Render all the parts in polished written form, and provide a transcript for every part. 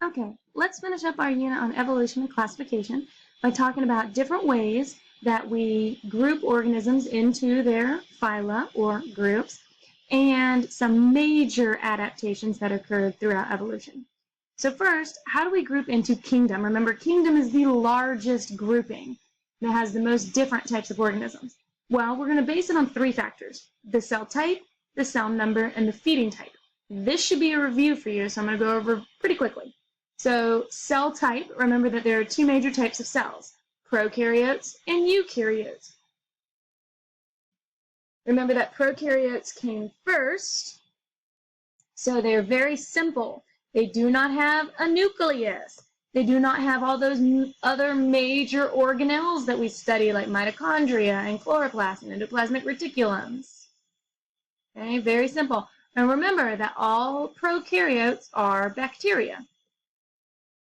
Okay, let's finish up our unit on evolution and classification by talking about different ways that we group organisms into their phyla or groups and some major adaptations that occurred throughout evolution. So first, how do we group into kingdom? Remember, kingdom is the largest grouping that has the most different types of organisms. Well, we're going to base it on three factors: the cell type, the cell number, and the feeding type. This should be a review for you, so I'm going to go over pretty quickly. So cell type, remember that there are two major types of cells, prokaryotes and eukaryotes. Remember that prokaryotes came first, so they're very simple. They do not have a nucleus. They do not have all those other major organelles that we study, like mitochondria and chloroplast and endoplasmic reticulums. Okay, very simple. And remember that all prokaryotes are bacteria.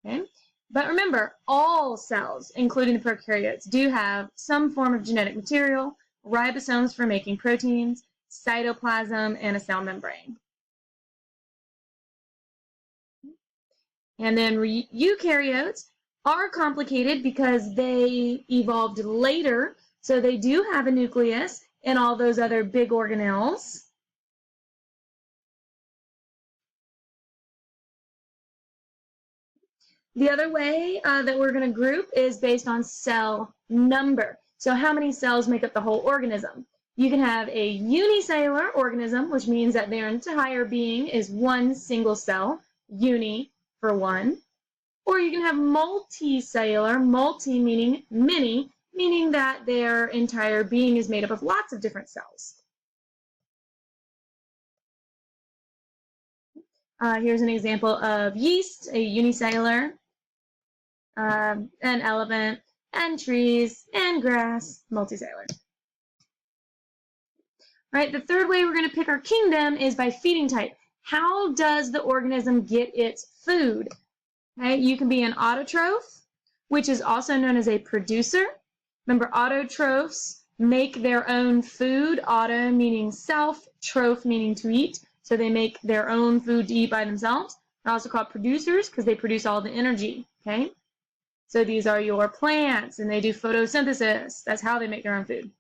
Okay? But remember, all cells, including the prokaryotes, do have some form of genetic material, ribosomes for making proteins, cytoplasm, and a cell membrane. And then eukaryotes are complicated because they evolved later, so they do have a nucleus and all those other big organelles. The other way that we're going to group is based on cell number. So how many cells make up the whole organism? You can have a unicellular organism, which means that their entire being is one single cell, uni for one. Or you can have multicellular, multi meaning many, meaning that their entire being is made up of lots of different cells. Here's an example of yeast, a unicellular, an elephant, and trees, and grass, multicellular. All right, the third way we're going to pick our kingdom is by feeding type. How does the organism get its food? Okay, you can be an autotroph, which is also known as a producer. Remember, autotrophs make their own food, auto meaning self, troph meaning to eat. So they make their own food to eat by themselves. They're also called producers because they produce all the energy, okay? So these are your plants, and they do photosynthesis. That's how they make their own food.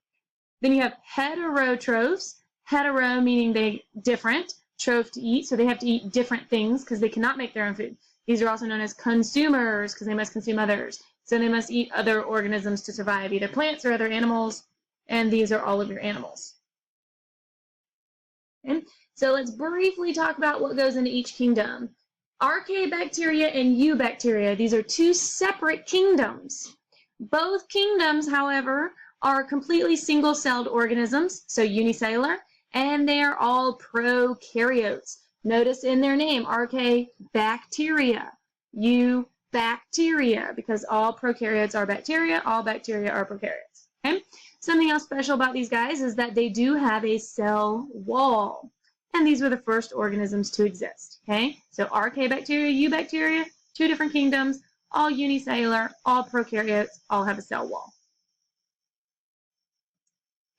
Then you have heterotrophs. Hetero meaning they different, troph to eat, so they have to eat different things because they cannot make their own food. These are also known as consumers because they must consume others. So they must eat other organisms to survive, either plants or other animals, and these are all of your animals. Okay? So let's briefly talk about what goes into each kingdom. Archaebacteria and eubacteria, these are two separate kingdoms. Both kingdoms, however, are completely single-celled organisms, so unicellular, and they are all prokaryotes. Notice in their name, archaebacteria, eubacteria, because all prokaryotes are bacteria, all bacteria are prokaryotes. Okay? Something else special about these guys is that they do have a cell wall. And these were the first organisms to exist, okay? So archaebacteria, eubacteria, two different kingdoms, all unicellular, all prokaryotes, all have a cell wall.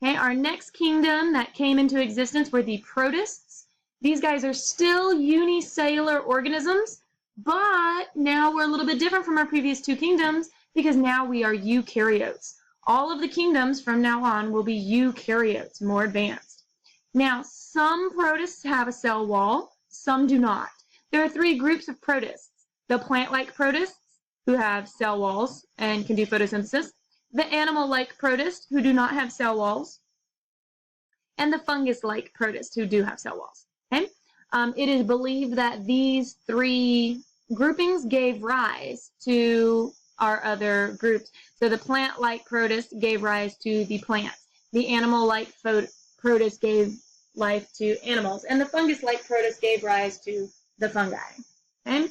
Okay, our next kingdom that came into existence were the protists. These guys are still unicellular organisms, but now we're a little bit different from our previous two kingdoms because now we are eukaryotes. All of the kingdoms from now on will be eukaryotes, more advanced. Now, some protists have a cell wall, some do not. There are three groups of protists: the plant-like protists, who have cell walls and can do photosynthesis, the animal-like protists, who do not have cell walls, and the fungus-like protists, who do have cell walls. Okay? It is believed that these three groupings gave rise to our other groups. So the plant-like protists gave rise to the plants. The animal-like protists gave life to animals, and the fungus-like protists gave rise to the fungi. Okay?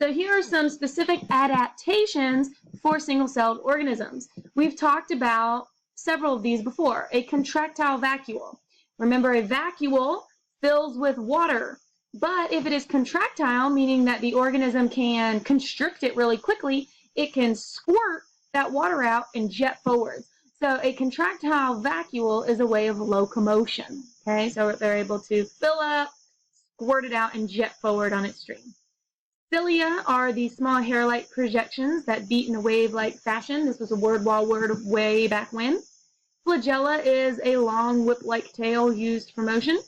So here are some specific adaptations for single-celled organisms. We've talked about several of these before. A contractile vacuole. Remember, a vacuole fills with water, but if it is contractile, meaning that the organism can constrict it really quickly, it can squirt that water out and jet forward. So a contractile vacuole is a way of locomotion, okay? So they're able to fill up, squirt it out and jet forward on its stream. Cilia are the small hair-like projections that beat in a wave-like fashion. This was a word-wall word way back when. Flagella is a long whip-like tail used for motion.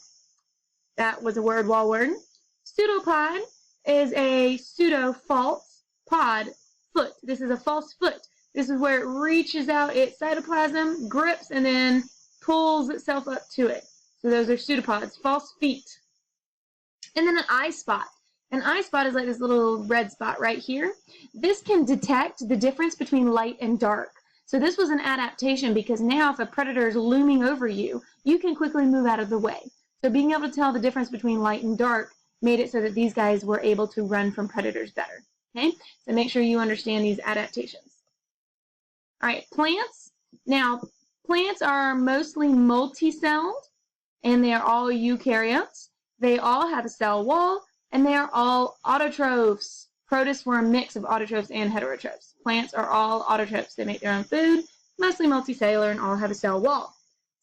That was a word-wall word. Pseudopod is a pseudo-false pod foot. This is a false foot. This is where it reaches out its cytoplasm, grips, and then pulls itself up to it. So those are pseudopods, false feet. And then an eye spot. An eye spot is like this little red spot right here. This can detect the difference between light and dark. So this was an adaptation because now if a predator is looming over you, you can quickly move out of the way. So being able to tell the difference between light and dark made it so that these guys were able to run from predators better. Okay, so make sure you understand these adaptations. All right, plants. Now, plants are mostly multicelled, and they are all eukaryotes. They all have a cell wall, and they are all autotrophs. Protists were a mix of autotrophs and heterotrophs. Plants are all autotrophs. They make their own food, mostly multicellular, and all have a cell wall.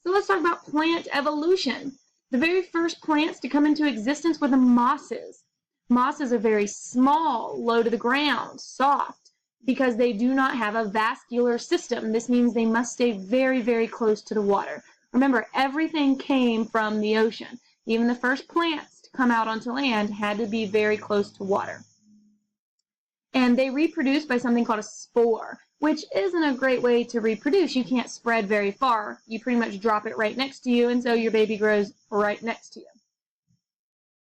So let's talk about plant evolution. The very first plants to come into existence were the mosses. Mosses are very small, low to the ground, soft, because they do not have a vascular system. This means they must stay very, very close to the water. Remember, everything came from the ocean. Even the first plants to come out onto land had to be very close to water. And they reproduce by something called a spore, which isn't a great way to reproduce. You can't spread very far. You pretty much drop it right next to you, and so your baby grows right next to you.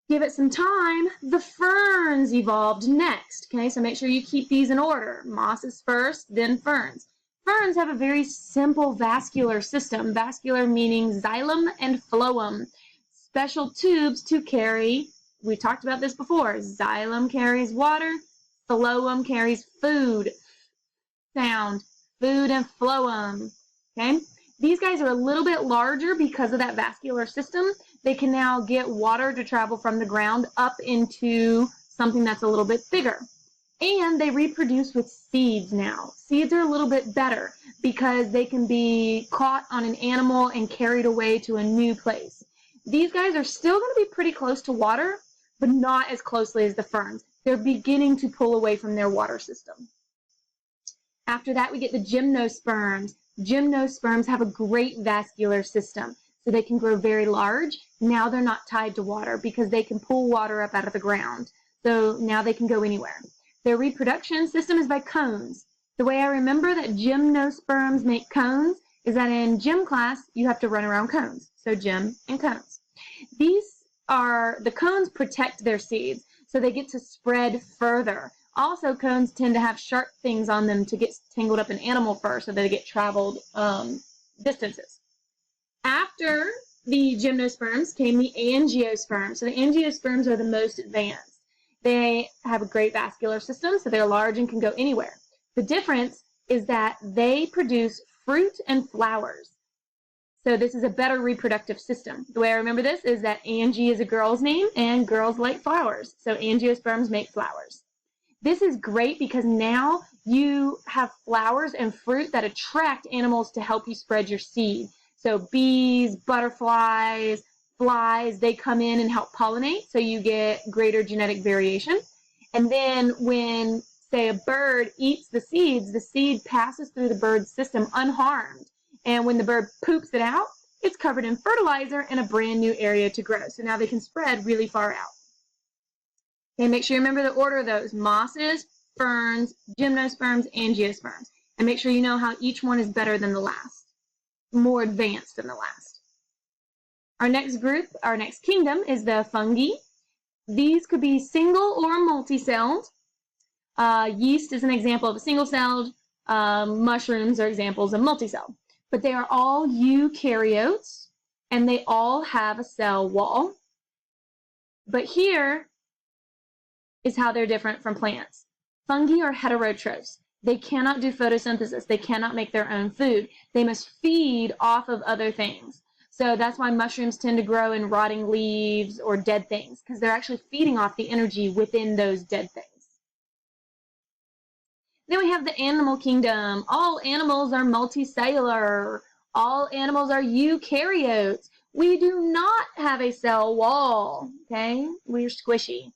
Give it some time, the ferns evolved next. Okay, so make sure you keep these in order. Mosses first, then ferns. Ferns have a very simple vascular system. Vascular meaning xylem and phloem. Special tubes to carry, we talked about this before, xylem carries water, phloem carries food. Sound, food and phloem, okay? These guys are a little bit larger because of that vascular system. They can now get water to travel from the ground up into something that's a little bit bigger. And they reproduce with seeds now. Seeds are a little bit better because they can be caught on an animal and carried away to a new place. These guys are still going to be pretty close to water, but not as closely as the ferns. They're beginning to pull away from their water system. After that, we get the gymnosperms. Gymnosperms have a great vascular system, so they can grow very large. Now they're not tied to water because they can pull water up out of the ground. So now they can go anywhere. Their reproduction system is by cones. The way I remember that gymnosperms make cones is that in gym class, you have to run around cones. So gym and cones. The cones protect their seeds, so they get to spread further. Also, cones tend to have sharp things on them to get tangled up in animal fur so they get traveled distances. After the gymnosperms came the angiosperms. So the angiosperms are the most advanced. They have a great vascular system, so they're large and can go anywhere. The difference is that they produce fruit and flowers. So this is a better reproductive system. The way I remember this is that Angie is a girl's name and girls like flowers. So angiosperms make flowers. This is great because now you have flowers and fruit that attract animals to help you spread your seed. So bees, butterflies, flies, they come in and help pollinate, so you get greater genetic variation. And then when, say, a bird eats the seeds, the seed passes through the bird's system unharmed. And when the bird poops it out, it's covered in fertilizer and a brand new area to grow. So now they can spread really far out. Okay, make sure you remember the order of those: mosses, ferns, gymnosperms, angiosperms. And make sure you know how each one is better than the last, more advanced than the last. Our next group, our next kingdom is the fungi. These could be single or multi-celled. Yeast is an example of a single-celled. Mushrooms are examples of multi-celled. But they are all eukaryotes, and they all have a cell wall. But here is how they're different from plants. Fungi are heterotrophs. They cannot do photosynthesis. They cannot make their own food. They must feed off of other things. So that's why mushrooms tend to grow in rotting leaves or dead things, because they're actually feeding off the energy within those dead things. Then we have the animal kingdom. All animals are multicellular. All animals are eukaryotes. We do not have a cell wall, okay? We're squishy.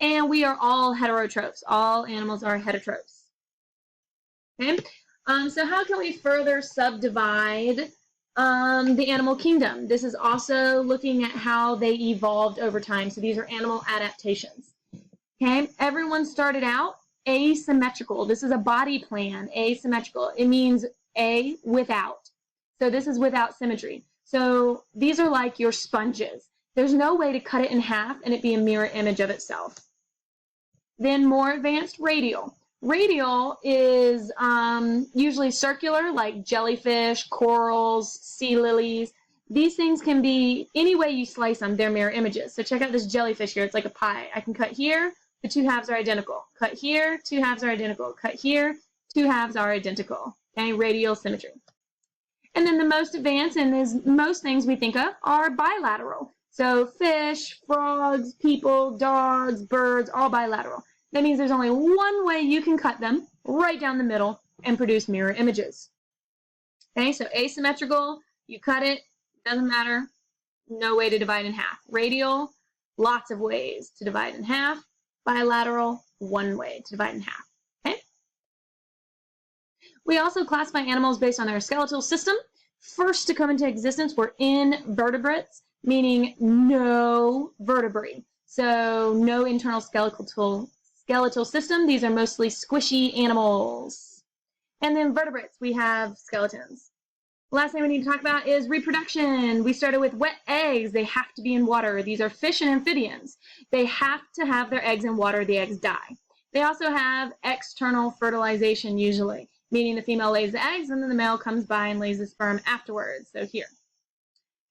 And we are all heterotrophs. All animals are heterotrophs. Okay? So how can we further subdivide the animal kingdom? This is also looking at how they evolved over time. So these are animal adaptations. Okay? Everyone started out asymmetrical. This is a body plan, asymmetrical. It means A, without. So this is without symmetry. So these are like your sponges. There's no way to cut it in half and it be a mirror image of itself. Then more advanced radial. Radial is usually circular, like jellyfish, corals, sea lilies. These things can be any way you slice them, they're mirror images. So check out this jellyfish here. It's like a pie. I can cut here, the two halves are identical. Cut here, two halves are identical. Cut here, two halves are identical. Okay, radial symmetry. And then the most advanced, and as most things we think of, are bilateral. So fish, frogs, people, dogs, birds, all bilateral. That means there's only one way you can cut them, right down the middle, and produce mirror images. Okay, so asymmetrical, you cut it, doesn't matter, no way to divide in half. Radial, lots of ways to divide in half. Bilateral, one way to divide in half. Okay? We also classify animals based on their skeletal system. First to come into existence were invertebrates, meaning no vertebrae. So no internal skeletal system. These are mostly squishy animals. And then vertebrates, we have skeletons. Last thing we need to talk about is reproduction. We started with wet eggs. They have to be in water. These are fish and amphibians. They have to have their eggs in water. The eggs die. They also have external fertilization usually, meaning the female lays the eggs and then the male comes by and lays the sperm afterwards. So here.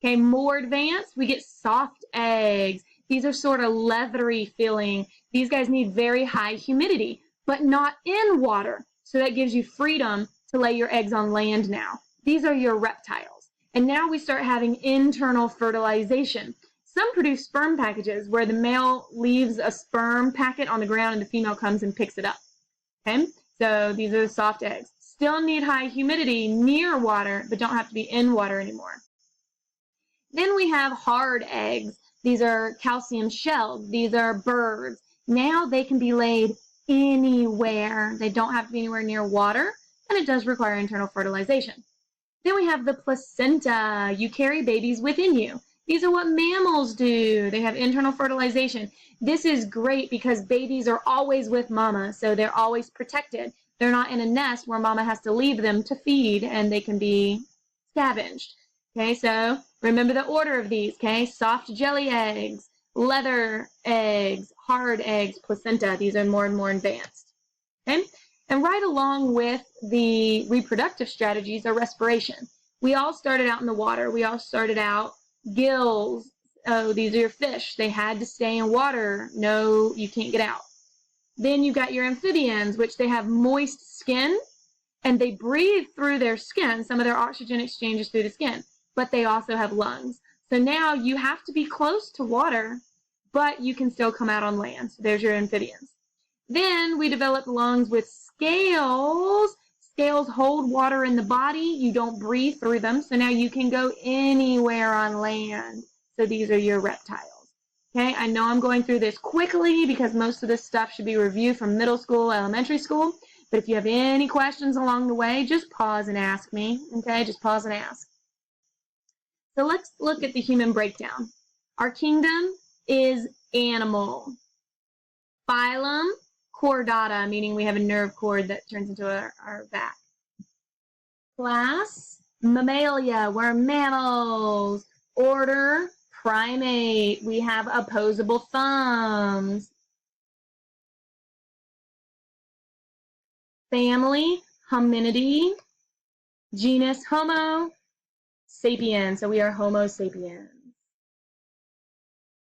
Okay, more advanced, we get soft eggs. These are sort of leathery feeling. These guys need very high humidity, but not in water. So that gives you freedom to lay your eggs on land now. These are your reptiles. And now we start having internal fertilization. Some produce sperm packages where the male leaves a sperm packet on the ground and the female comes and picks it up. Okay, so these are the soft eggs. Still need high humidity near water, but don't have to be in water anymore. Then we have hard eggs. These are calcium shells. These are birds. Now they can be laid anywhere. They don't have to be anywhere near water, and it does require internal fertilization. Then we have the placenta. You carry babies within you. These are what mammals do. They have internal fertilization. This is great because babies are always with mama, so they're always protected. They're not in a nest where mama has to leave them to feed and they can be scavenged. Okay, so remember the order of these, okay? Soft jelly eggs, leather eggs, hard eggs, placenta. These are more and more advanced. Okay? And right along with the reproductive strategies are respiration. We all started out in the water. We all started out gills. Oh, these are your fish. They had to stay in water. No, you can't get out. Then you've got your amphibians, which they have moist skin, and they breathe through their skin. Some of their oxygen exchanges through the skin, but they also have lungs. So now you have to be close to water, but you can still come out on land. So there's your amphibians. Then we developed lungs with scales. Scales hold water in the body. You don't breathe through them. So now you can go anywhere on land. So these are your reptiles. Okay, I know I'm going through this quickly because most of this stuff should be reviewed from middle school, elementary school. But if you have any questions along the way, just pause and ask me. Okay, just pause and ask. So let's look at the human breakdown. Our kingdom is animal. Phylum, chordata, meaning we have a nerve cord that turns into our back. Class, Mammalia, we're mammals. Order, primate, we have opposable thumbs. Family, hominidae. Genus, Homo sapiens, so we are Homo sapiens.